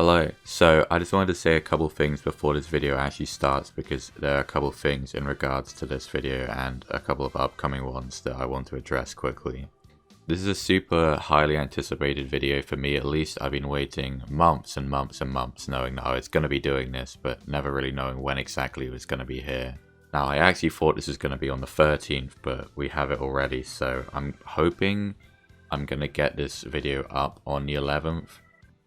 Hello, so I just wanted to say a couple things before this video actually starts because there are a couple things in regards to this video and a couple of upcoming ones that I want to address quickly. This is a super highly anticipated video for me, at least. I've been waiting months and months and months knowing that I was going to be doing this, but never really knowing when exactly it was going to be here. Now, I actually thought this was going to be on the 13th, but we have it already, so I'm hoping I'm going to get this video up on the 11th.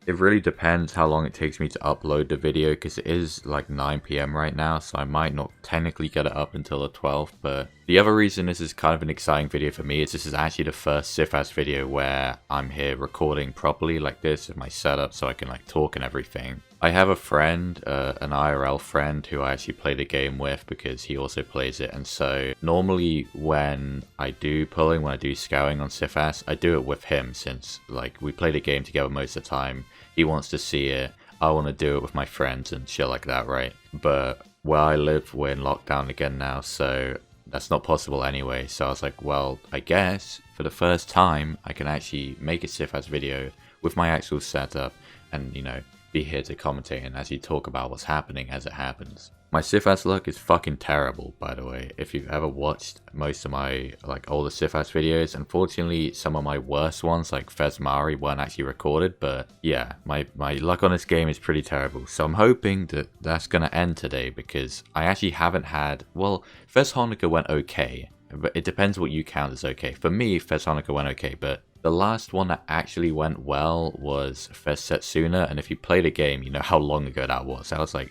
It really depends how long it takes me to upload the video because it is like 9 PM right now, so I might not technically get it up until the 12th. But the other reason this is kind of an exciting video for me is this is actually the first LLSIFAS video where I'm here recording properly like this with my setup so I can like talk and everything. I have a friend, an IRL friend who I actually play the game with because he also plays it, and so normally when I do pulling, when I do scouting on LLSIFAS, I do it with him since like we play the game together most of the time. He wants to see it, I want to do it with my friends and shit like that, right? But where I live, we're in lockdown again now, so that's not possible anyway. So I was like, well, I guess for the first time I can actually make a LLSIFAS video with my actual setup and, you know, be here to commentate and actually talk about what's happening as it happens. My LLSIFAS luck is fucking terrible, by the way. If you've ever watched most of my like older LLSIFAS videos, unfortunately some of my worst ones like Fes Himari weren't actually recorded, but yeah, my luck on this game is pretty terrible. So I'm hoping that that's gonna end today because I actually haven't had, well, Fes Hanukkah went okay, but it depends what you count as okay. For me, Fes Hanukkah went okay, but the last one that actually went well was Fes Setsuna, and if you play the game, you know how long ago that was. That was like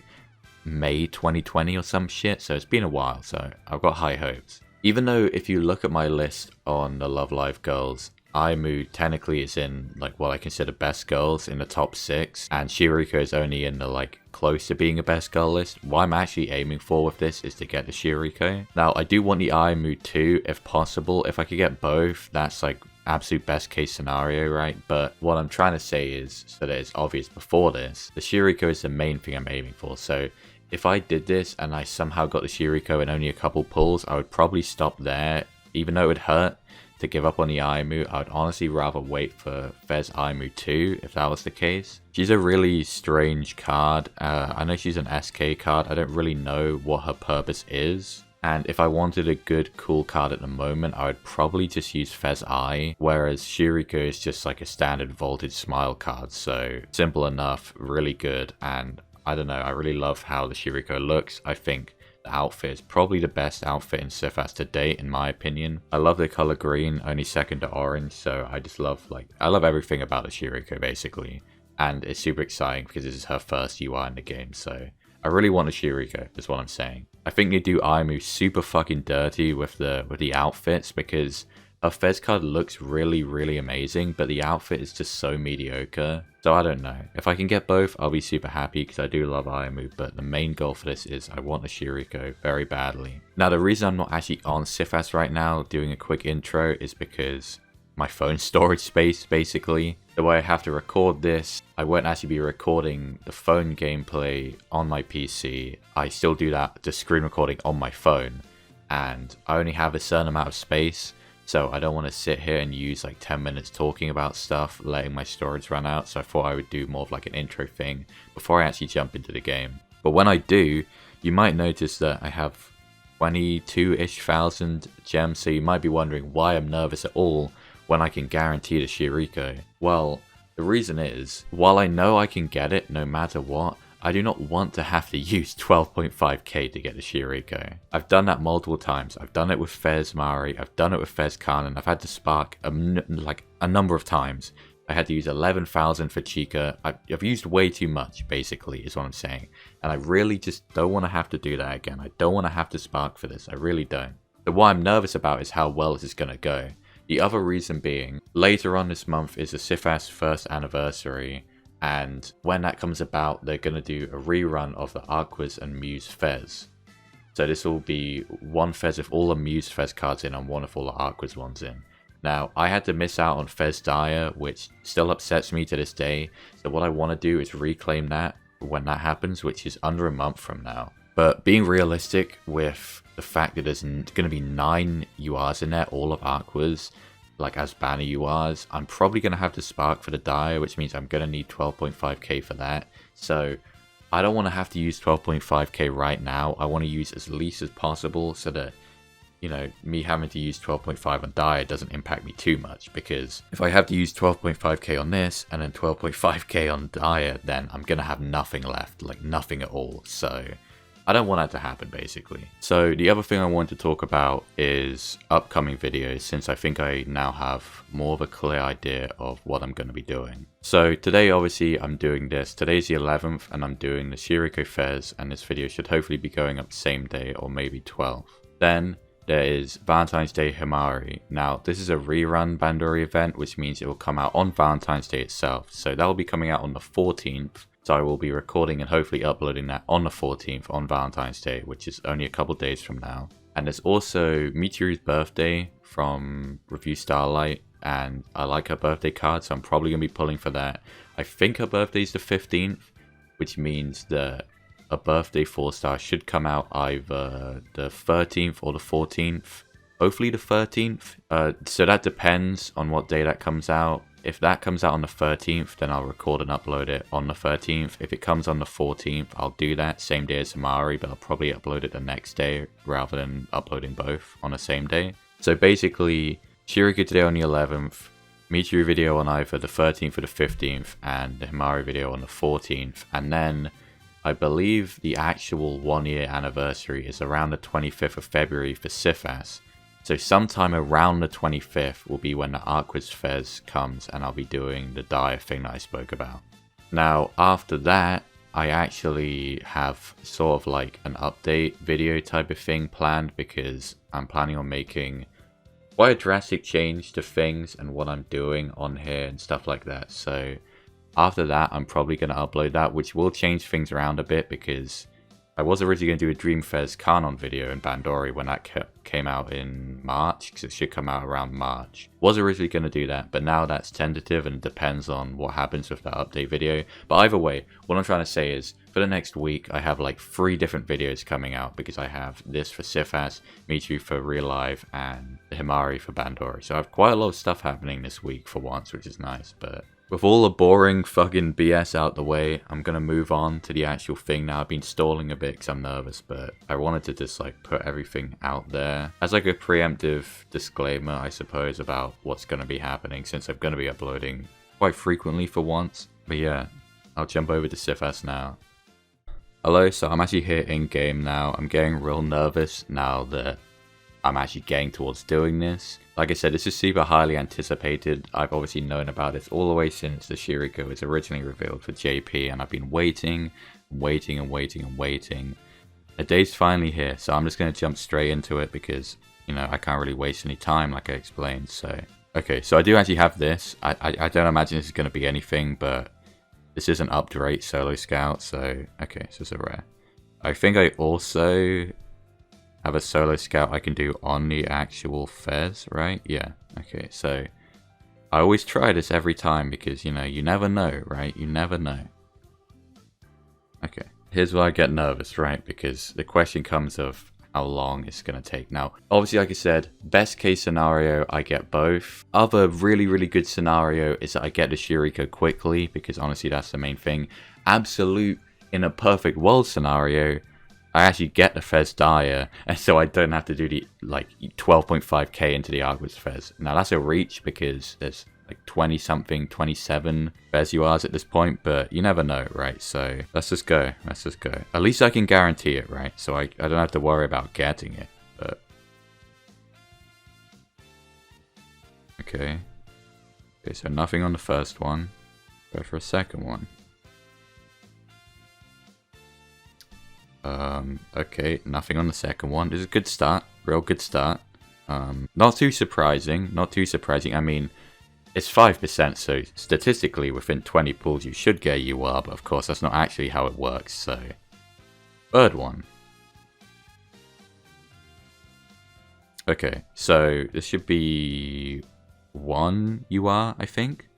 May 2020 or some shit, so it's been a while, so I've got high hopes. Even though if you look at my list on the Love Live girls, Ayumu technically is in like what I consider best girls in the top 6, and Shioriko is only in the like close to being a best girl list. What I'm actually aiming for with this is to get the Shioriko. Now I do want the Ayumu too if possible. If I could get both, that's like absolute best case scenario, right? But what I'm trying to say is, so that it's obvious before this, the Shioriko is the main thing I'm aiming for. So if I did this and I somehow got the Shioriko in only a couple pulls, I would probably stop there. Even though it would hurt to give up on the Ayumu, I would honestly rather wait for Fes Ayumu 2 if that was the case. She's a really strange card. I know she's an SK card. I don't really know what her purpose is. And if I wanted a good, cool card at the moment, I would probably just use Fes I, whereas Shioriko is just like a standard Voltage Smile card. So simple enough, really good, and I don't know, I really love how the Shioriko looks. I think the outfit is probably the best outfit in LLSIFAS to date, in my opinion. I love the color green, only second to orange, so I just love, like, I love everything about the Shioriko, basically. And it's super exciting because this is her first UI in the game, so I really want a Shioriko, is what I'm saying. I think they do Ayumu super fucking dirty with the outfits because her Fez card looks really, really amazing, but the outfit is just so mediocre. So I don't know. If I can get both, I'll be super happy because I do love Ayumu, but the main goal for this is I want a Shioriko very badly. Now, the reason I'm not actually on LLSIFAS right now doing a quick intro is because my phone storage space, basically. The way I have to record this, I won't actually be recording the phone gameplay on my PC. I still do that, just screen recording on my phone, and I only have a certain amount of space, so I don't want to sit here and use like 10 minutes talking about stuff, letting my storage run out, so I thought I would do more of like an intro thing before I actually jump into the game. But when I do, you might notice that I have 22-ish thousand gems, so you might be wondering why I'm nervous at all when I can guarantee the Shioriko. Well, the reason is, while I know I can get it no matter what, I do not want to have to use 12.5k to get the Shioriko. I've done that multiple times. I've done it with Fes Himari, I've done it with Fes Kanan, I've had to spark like a number of times. I had to use 11,000 for Chica. I've used way too much, basically, is what I'm saying. And I really just don't want to have to do that again. I don't want to have to spark for this, I really don't. But what I'm nervous about is how well this is going to go. The other reason being, later on this month is the LLSIFAS first anniversary, and when that comes about, they're going to do a rerun of the Aquas and Muse Fez. So this will be one Fez with all the Muse Fez cards in and one with all the Aquas ones in. Now, I had to miss out on Fez Dire, which still upsets me to this day, so what I want to do is reclaim that when that happens, which is under a month from now. But being realistic with the fact that there's going to be 9 URs in there, all of Aquas, like as banner URs. I'm probably going to have to spark for the dire, which means I'm going to need 12.5k for that. So I don't want to have to use 12.5k right now. I want to use as least as possible so that, you know, me having to use 12.5 on dire doesn't impact me too much, because if I have to use 12.5k on this and then 12.5k on dire, then I'm gonna have nothing left, like nothing at all. So I don't want that to happen, basically. So the other thing I want to talk about is upcoming videos, since I think I now have more of a clear idea of what I'm going to be doing. So today, obviously, I'm doing this. Today's the 11th, and I'm doing the Shioriko Fes, and this video should hopefully be going up the same day, or maybe 12th. Then there is Valentines Day Himari. Now, this is a rerun Bandori event, which means it will come out on Valentine's Day itself. So that will be coming out on the 14th. So I will be recording and hopefully uploading that on the 14th on Valentine's Day, which is only a couple days from now. And there's also Michiru's birthday from Review Starlight, and I like her birthday card, so I'm probably going to be pulling for that. I think her birthday's the 15th, which means that a birthday 4-star should come out either the 13th or the 14th. Hopefully the 13th. So that depends on what day that comes out. If that comes out on the 13th, then I'll record and upload it on the 13th. If it comes on the 14th, I'll do that same day as Himari, but I'll probably upload it the next day rather than uploading both on the same day. So basically, Shioriko today on the 11th, Michiru video on either the 13th or the 15th, and the Himari video on the 14th. And then I believe the actual 1-year anniversary is around the 25th of February for LLSIFAS. So sometime around the 25th will be when the Ayumu Fes comes, and I'll be doing the dire thing that I spoke about. Now, after that, I actually have sort of like an update video type of thing planned, because I'm planning on making quite a drastic change to things and what I'm doing on here and stuff like that. So after that, I'm probably going to upload that, which will change things around a bit, because I was originally going to do a Dream Fez Kanon video in Bandori when that came out in March, because it should come out around March. Was originally going to do that, but now that's tentative and depends on what happens with that update video. But either way, what I'm trying to say is, for the next week, I have like 3 different videos coming out, because I have this for LLSIFAS, Michiru for Real Life, and Himari for Bandori. So I have quite a lot of stuff happening this week for once, which is nice, but with all the boring fucking BS out the way, I'm going to move on to the actual thing now. I've been stalling a bit because I'm nervous, but I wanted to just like put everything out there as like a preemptive disclaimer, I suppose, about what's going to be happening, since I'm going to be uploading quite frequently for once. But yeah, I'll jump over to LLSIFAS now. Hello, so I'm actually here in-game now. I'm getting real nervous now that I'm actually getting towards doing this. Like I said, this is super highly anticipated. I've obviously known about this all the way since the Shioriko was originally revealed for JP, and I've been waiting. A day's finally here, so I'm just going to jump straight into it because, you know, I can't really waste any time like I explained. So, okay, so I do actually have this. I don't imagine this is going to be anything, but this is an up-to-rate solo scout, so, okay, so it's a rare. I think I also have a solo scout I can do on the actual Fez, right? Yeah, okay, so I always try this every time because, you know, you never know, right? You never know. Okay, here's where I get nervous, right? Because the question comes of how long it's going to take. Now, obviously, like I said, best case scenario, I get both. Other really, really good scenario is that I get the Shioriko quickly, because honestly, that's the main thing. Absolute, in a perfect world scenario, I actually get the Fez dire, and so I don't have to do the like 12.5k into the Ayumu Fes. Now that's a reach because there's like 20 something, 27 Fez URs at this point, but you never know, right? So let's just go. At least I can guarantee it, right? So I don't have to worry about getting it. But okay, so nothing on the first one. Go for a second one. Okay, nothing on the second one. This is a good start, real good start. Not too surprising. I mean, it's 5%, so statistically within 20 pulls you should get a UR, but of course that's not actually how it works, so. Third one. Okay, so this should be 1 UR, I think.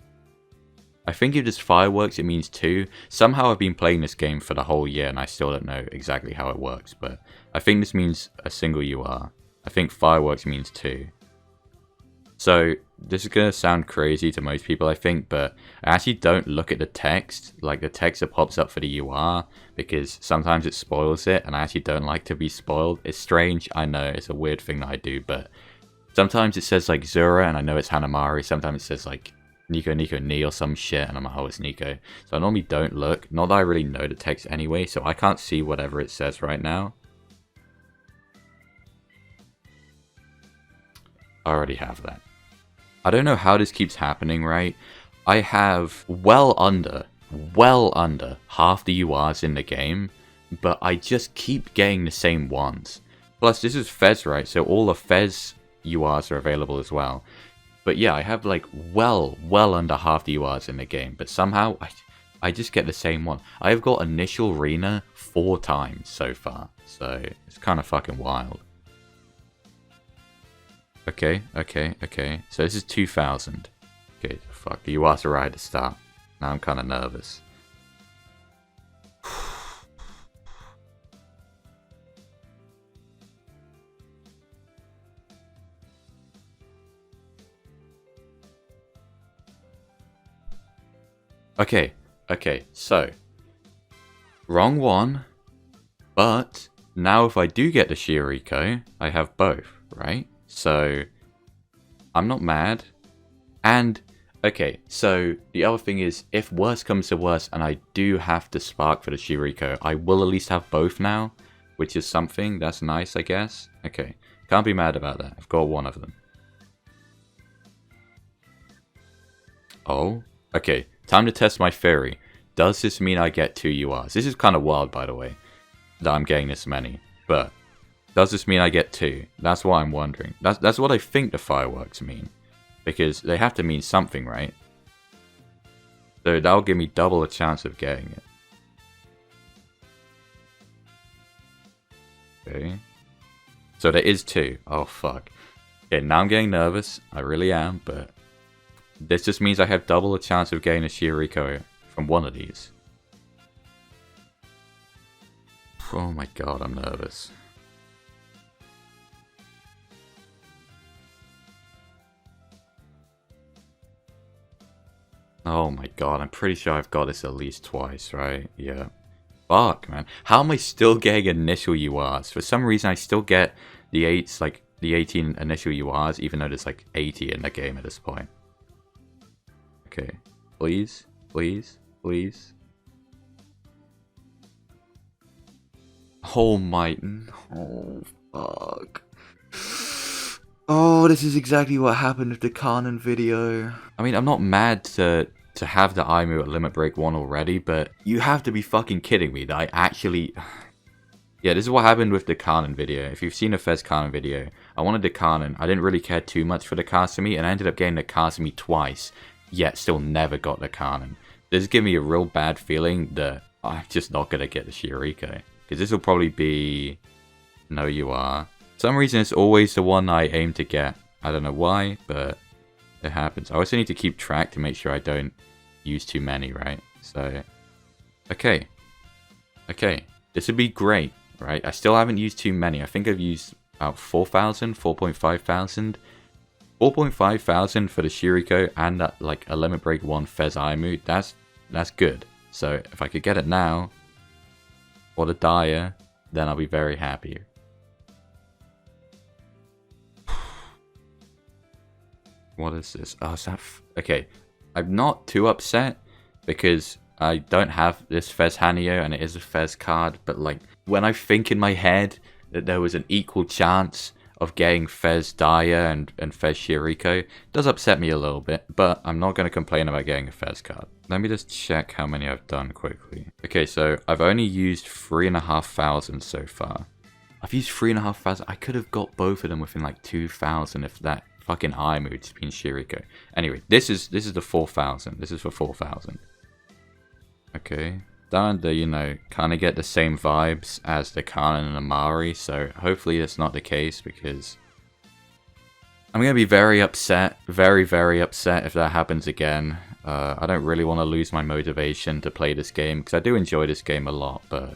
I think if it's fireworks, it means 2. Somehow I've been playing this game for the whole year and I still don't know exactly how it works, but I think this means a single UR. I think fireworks means 2. So this is going to sound crazy to most people, I think, but I actually don't look at the text, like the text that pops up for the UR, because sometimes it spoils it, and I actually don't like to be spoiled. It's strange, I know, it's a weird thing that I do, but sometimes it says like Zura, and I know it's Hanamari. Sometimes it says like Nico Ni or some shit, and I'm like, oh, it's Nico. So I normally don't look, not that I really know the text anyway, so I can't see whatever it says right now. I already have that. I don't know how this keeps happening, right? I have well under half the URs in the game, but I just keep getting the same ones. Plus, this is Fes, right? So all the Fes URs are available as well. But yeah, I have like well under half the URs in the game, but somehow I just get the same one. I've got initial Rena 4 times so far, so it's kind of fucking wild. Okay. So this is 2000. Okay, fuck. The URs are right at the start. Now I'm kind of nervous. Okay, so wrong one, but now if I do get the Shioriko, I have both, right? So I'm not mad. And okay, so the other thing is, if worse comes to worse and I do have to spark for the Shioriko, I will at least have both now, which is something. That's nice, I guess. Okay, can't be mad about that. I've got one of them. Oh, okay. Time to test my theory. Does this mean I get 2 URs? This is kind of wild, by the way, that I'm getting this many. But does this mean I get 2? That's what I'm wondering. That's what I think the fireworks mean. Because they have to mean something, right? So that'll give me double a chance of getting it. Okay. So there is 2. Oh, fuck. Okay, now I'm getting nervous. I really am, but this just means I have double a chance of getting a Shioriko from one of these. Oh my god, I'm nervous. Oh my god, I'm pretty sure I've got this at least twice, right? Yeah. Fuck, man. How am I still getting initial URs? For some reason, I still get the 8s, like the 18 initial URs, even though there's like 80 in the game at this point. Okay. Please? Please? Please? Oh my... Oh, fuck. Oh, this is exactly what happened with the Kanon video. I mean, I'm not mad to have the Ayumu at Limit Break 1 already, but you have to be fucking kidding me that I actually... Yeah, this is what happened with the Kanon video. If you've seen a Fes Kanon video, I wanted the Kanon. I didn't really care too much for the Kasumi, and I ended up getting the Kasumi twice, yet still never got the Kanon. This is giving me a real bad feeling that I'm just not going to get the Shioriko. Because this will probably be... No, you are. For some reason, it's always the one I aim to get. I don't know why, but it happens. I also need to keep track to make sure I don't use too many, right? So, okay. Okay, this would be great, right? I still haven't used too many. I think I've used about 4,000, 4.5 thousand. 4.5 thousand for the Shioriko and that, like a Limit Break 1 Fes Ayumu. That's good. So if I could get it now, or the Daya, then I'll be very happy. What is this? Oh, is that... Okay, I'm not too upset because I don't have this Fes Hanyo and it is a Fes card, but like when I think in my head that there was an equal chance of getting Fes Daya and Fes Shioriko, it does upset me a little bit, but I'm not going to complain about getting a Fes card. Let me just check how many I've done quickly. Okay, so I've only used 3,500 so far. I've used 3,500. I could have got both of them within like 2,000 if that fucking Ayumu had been Shioriko. Anyway, this is the 4,000. This is for 4,000. Okay. Starting to, you know, kind of get the same vibes as the Kanon and Amari, so hopefully that's not the case because I'm going to be very upset, very upset if that happens again. I don't really want to lose my motivation to play this game because I do enjoy this game a lot, but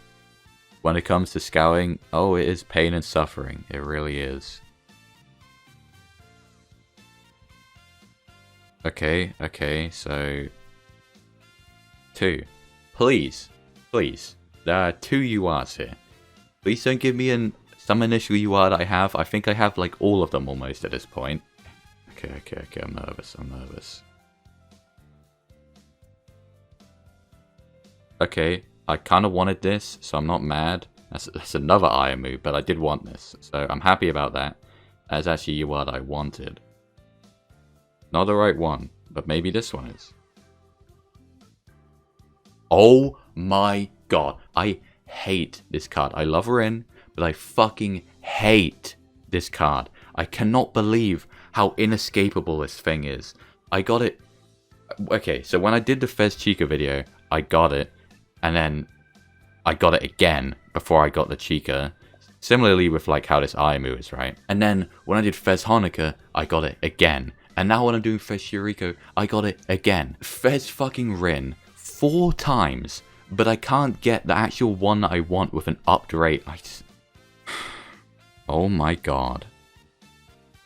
when it comes to scouting, oh, it is pain and suffering. It really is. Okay, so 2. Please. There are 2 URs here. Please don't give me some initial UR that I have. I think I have like all of them almost at this point. Okay, I'm nervous. Okay, I kind of wanted this, so I'm not mad. That's another Ayumu, but I did want this, so I'm happy about that. That's actually what I wanted. Not the right one, but maybe this one is. Oh my god, I hate this card. I love Rin, but I fucking hate this card. I cannot believe how inescapable this thing is. I got it... Okay, so when I did the Fez Chica video, I got it. And then I got it again before I got the Chica. Similarly with like how this Ayumu is, right? And then when I did Fez Hanukkah, I got it again. And now when I'm doing Fez Shioriko, I got it again. Fez fucking Rin 4 times, but I can't get the actual one that I want with an upped rate. Oh my god.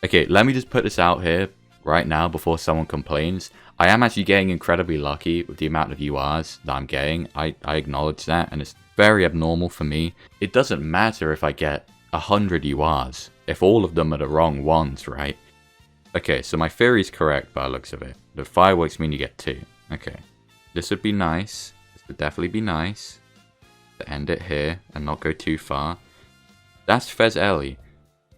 Okay, let me just put this out here right now before someone complains. I am actually getting incredibly lucky with the amount of URs that I'm getting. I acknowledge that, and it's very abnormal for me. It doesn't matter if I get 100 URs, if all of them are the wrong ones, right? Okay, so my theory is correct by the looks of it. The fireworks mean you get 2. Okay. This would be nice. This would definitely be nice. To end it here and not go too far. That's Fez Ellie.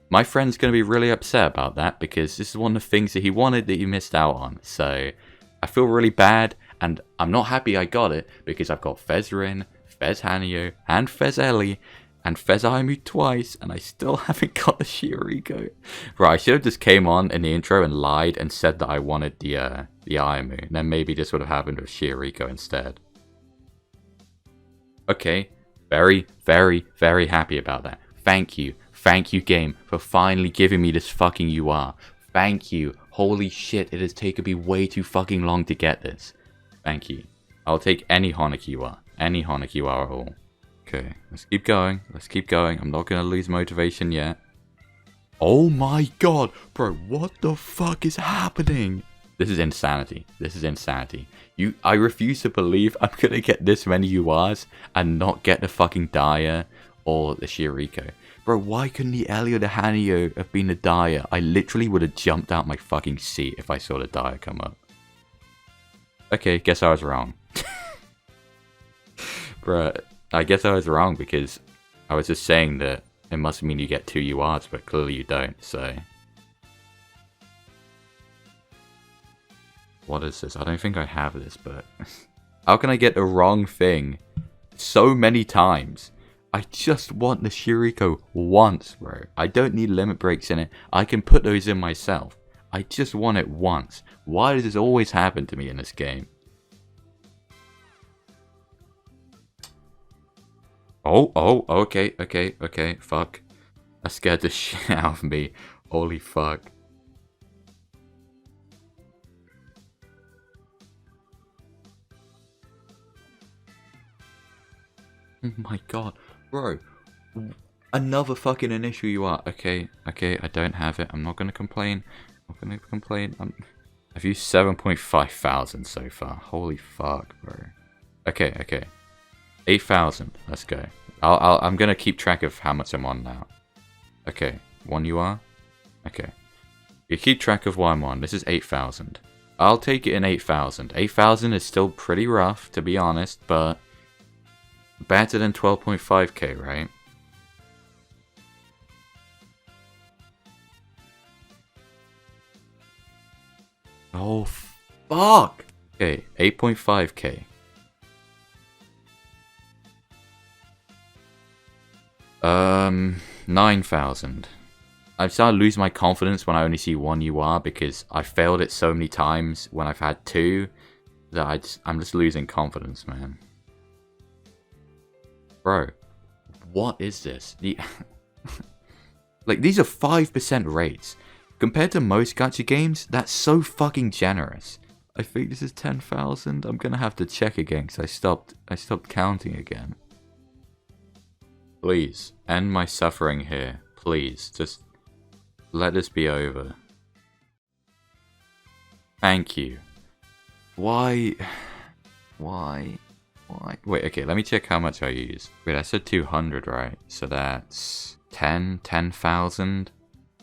My friend's going to be really upset about that because this is one of the things that he wanted that you missed out on. So I feel really bad, and I'm not happy I got it because I've got Fez Rin, Fez Hanyo, and Fez Ellie, and Fez Ayumu twice, and I still haven't got the Shioriko. Right, I should have just came on in the intro and lied and said that I wanted the Ayumu, and then maybe this would have happened with Shioriko instead. Okay, very happy about that. Thank you game, for finally giving me this fucking UR. Thank you. Holy shit, it has taken me way too fucking long to get this. Thank you. I'll take any Hanukkah UR. Any Hanukkah UR at all. Okay, let's keep going. I'm not gonna lose motivation yet. Oh my god, bro, what the fuck is happening? This is insanity. I refuse to believe I'm gonna get this many URs and not get the fucking Daya or the Shioriko. Bro, why couldn't the Ellie or the Hanyo have been the Daya? I literally would have jumped out my fucking seat if I saw the Daya come up. Okay, guess I was wrong. Bro, I guess I was wrong because I was just saying that it must mean you get 2 URs, but clearly you don't, so... What is this? I don't think I have this, but... How can I get the wrong thing so many times? I just want the Shioriko once, bro. I don't need limit breaks in it. I can put those in myself. I just want it once. Why does this always happen to me in this game? Oh, okay, fuck. That scared the shit out of me. Holy fuck. Oh my god. Bro, another fucking initial UR. Okay, I don't have it. I'm not gonna complain. I've used 7,500 so far. Holy fuck, bro. Okay. 8,000. Let's go. I'm gonna keep track of how much I'm on now. Okay, 1 UR. Okay. You keep track of what I'm on. This is 8,000. I'll take it in 8,000. 8,000 is still pretty rough, to be honest, but better than 12.5k, right? Oh, fuck! Okay, 8.5k. 9,000. I've started to lose my confidence when I only see 1 UR because I failed it so many times when I've had 2 that I'm just losing confidence, man. Bro, what is this? Like, these are 5% rates. Compared to most gacha games, that's so fucking generous. I think this is 10,000. I'm gonna have to check again because I stopped counting again. Please, end my suffering here. Please, just let this be over. Thank you. Why? Why? Wait, okay, let me check how much I used. Wait, I said 200, right? So that's 10,000?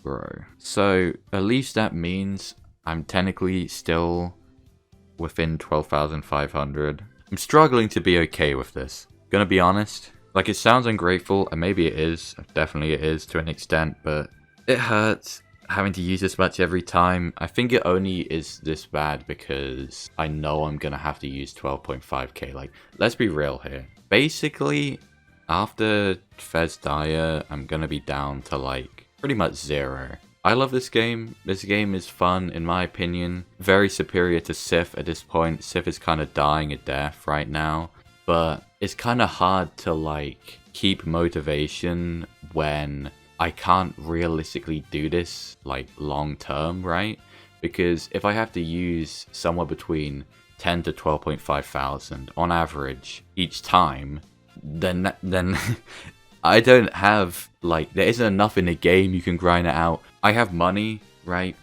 Bro. So, at least that means I'm technically still within 12,500. I'm struggling to be okay with this. Gonna be honest. Like, it sounds ungrateful, and maybe it is. Definitely it is to an extent, but it hurts having to use this much every time. I think it only is this bad because I know I'm gonna have to use 12.5k. Like, let's be real here. Basically, after Fes Daya, I'm gonna be down to like pretty much 0. I love this game. This game is fun, in my opinion. Very superior to Sif at this point. Sif is kind of dying a death right now, but it's kind of hard to like keep motivation when I can't realistically do this like long term, right? Because if I have to use somewhere between 10 to 12.5 thousand on average each time, then I don't have, like, there isn't enough in the game you can grind it out. I have money, right?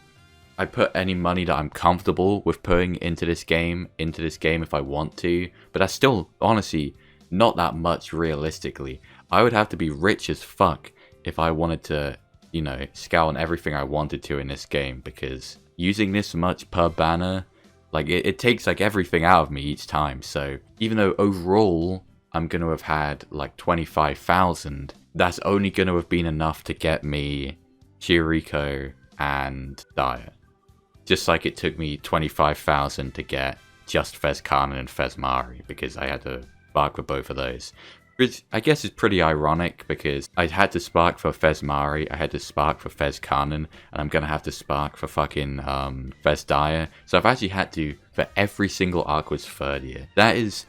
I put any money that I'm comfortable with putting into this game if I want to, but that's still, honestly, not that much realistically. I would have to be rich as fuck if I wanted to, you know, scout on everything I wanted to in this game, because using this much per banner, like, it takes, like, everything out of me each time. So even though overall I'm going to have had, like, 25,000, that's only going to have been enough to get me Shioriko and Daya. Just like it took me 25,000 to get just Fes Kanon and Fes Mari, because I had to spark for both of those. Which I guess is pretty ironic, because I had to spark for Fes Mari, I had to spark for Fes Kanon, and I'm gonna have to spark for fucking Fes Daya. So I've actually had to, for every single Aqua's third year. That is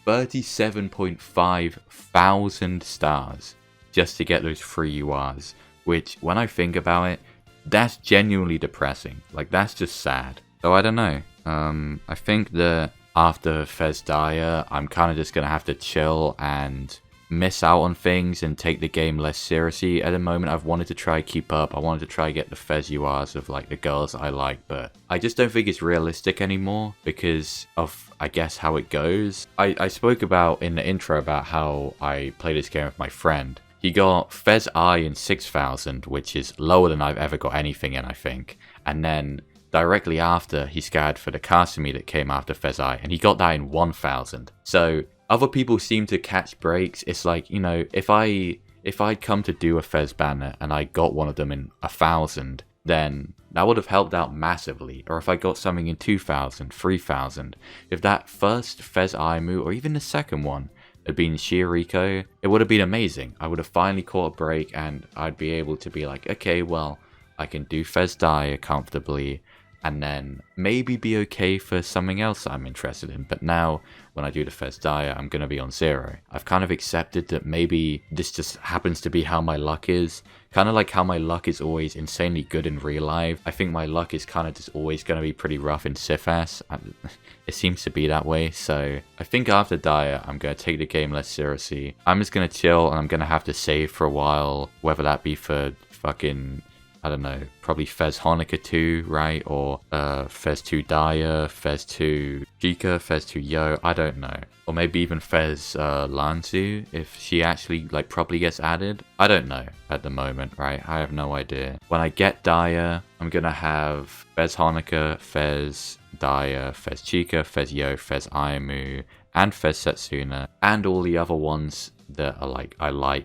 37.5 thousand stars just to get those free URs. Which, when I think about it, that's genuinely depressing. Like, that's just sad. So I don't know. I think that after Fes Daya, I'm kind of just going to have to chill and miss out on things and take the game less seriously. At the moment, I've wanted to try keep up. I wanted to try get the Fes URs of, like, the girls I like, but I just don't think it's realistic anymore because of, I guess, how it goes. I spoke about in the intro about how I play this game with my friend. He got Fes I in 6,000, which is lower than I've ever got anything in, I think. And then directly after, he scoured for the Kasumi that came after Fes I, and he got that in 1,000. So other people seem to catch breaks. It's like, you know, if I'd come to do a Fes banner and I got one of them in 1,000, then that would have helped out massively. Or if I got something in 2,000, 3,000, if that first Fes Ayumu or even the second one had been Shioriko, it would have been amazing. I would have finally caught a break and I'd be able to be like, okay, well, I can do Fes Daya comfortably and then maybe be okay for something else I'm interested in. But now, when I do the Fes Daya, I'm going to be on 0. I've kind of accepted that maybe this just happens to be how my luck is. Kind of like how my luck is always insanely good in real life. I think my luck is kind of just always going to be pretty rough in LLSIFAS. It seems to be that way. So I think after Daya, I'm going to take the game less seriously. I'm just going to chill and I'm going to have to save for a while. Whether that be for fucking, I don't know, probably Fes Honoka 2, right? Or Fes 2 Daya, Fes 2 Chika, Fes 2 Yo, I don't know. Or maybe even Fes Lanzu, if she actually, like, properly gets added. I don't know at the moment, right? I have no idea. When I get Daya, I'm gonna have Fes Honoka, Fes Daya, Fes Chika, Fes Yo, Fes Ayumu, and Fes Setsuna, and all the other ones that are, like,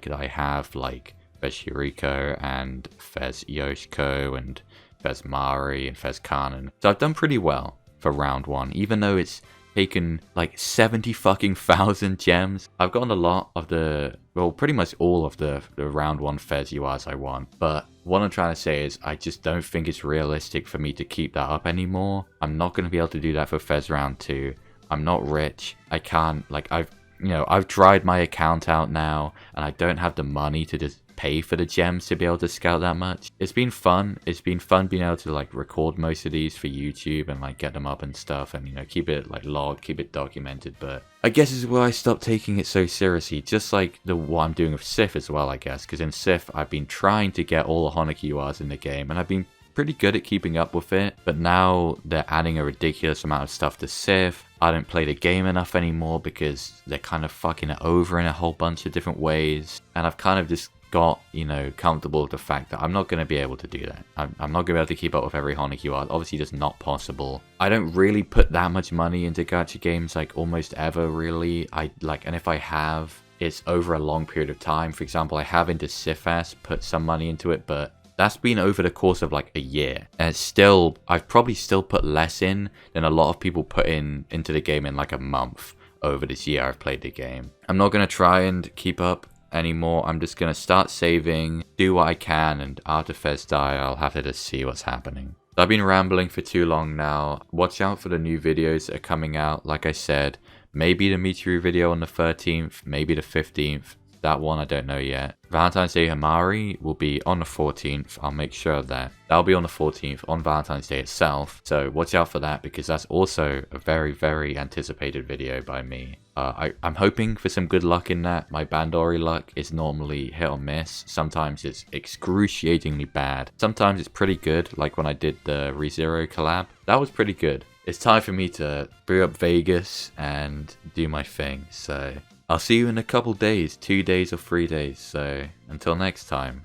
that I have, like Fes Shioriko and Fes Yoshiko and Fes Mari and Fes Kanon. So I've done pretty well for round 1, even though it's taken like 70 fucking thousand gems. I've gotten a lot of the, well, pretty much all of the round 1 Fes URs I want. But what I'm trying to say is I just don't think it's realistic for me to keep that up anymore. I'm not going to be able to do that for Fes round 2. I'm not rich. I can't, like, I've dried my account out now and I don't have the money to just pay for the gems to be able to scout that much. It's been fun. It's been fun being able to, like, record most of these for YouTube and, like, get them up and stuff and, you know, keep it, like, logged, keep it documented. But I guess this is where I stopped taking it so seriously, just like what I'm doing with Sif as well, I guess, because in Sif I've been trying to get all the Honoka URs in the game and I've been pretty good at keeping up with it, but now they're adding a ridiculous amount of stuff to Sif. I don't play the game enough anymore because they're kind of fucking it over in a whole bunch of different ways. And I've kind of just got, you know, comfortable with the fact that I'm not going to be able to do that. I'm not going to be able to keep up with every Hanaky art. Obviously just not possible. I don't really put that much money into gacha games, like almost ever really. And if I have, it's over a long period of time. For example, I have into LLSIFAS put some money into it, but that's been over the course of like a year, and it's still, I've probably still put less in than a lot of people put into the game in like a month over this year I've played the game. I'm not going to try and keep up anymore. I'm just going to start saving, do what I can, and after Fes die, I'll have to just see what's happening. I've been rambling for too long now. Watch out for the new videos that are coming out. Like I said, maybe the Michiru video on the 13th, maybe the 15th. That one I don't know yet. Valentines Day Himari will be on the 14th. I'll make sure of that. That'll be on the 14th on Valentine's Day itself. So watch out for that because that's also a very, very anticipated video by me. I'm hoping for some good luck in that. My Bandori luck is normally hit or miss. Sometimes it's excruciatingly bad. Sometimes it's pretty good, like when I did the ReZero collab. That was pretty good. It's time for me to bring up Vegas and do my thing. So I'll see you in a couple days, 2 days or 3 days. So until next time.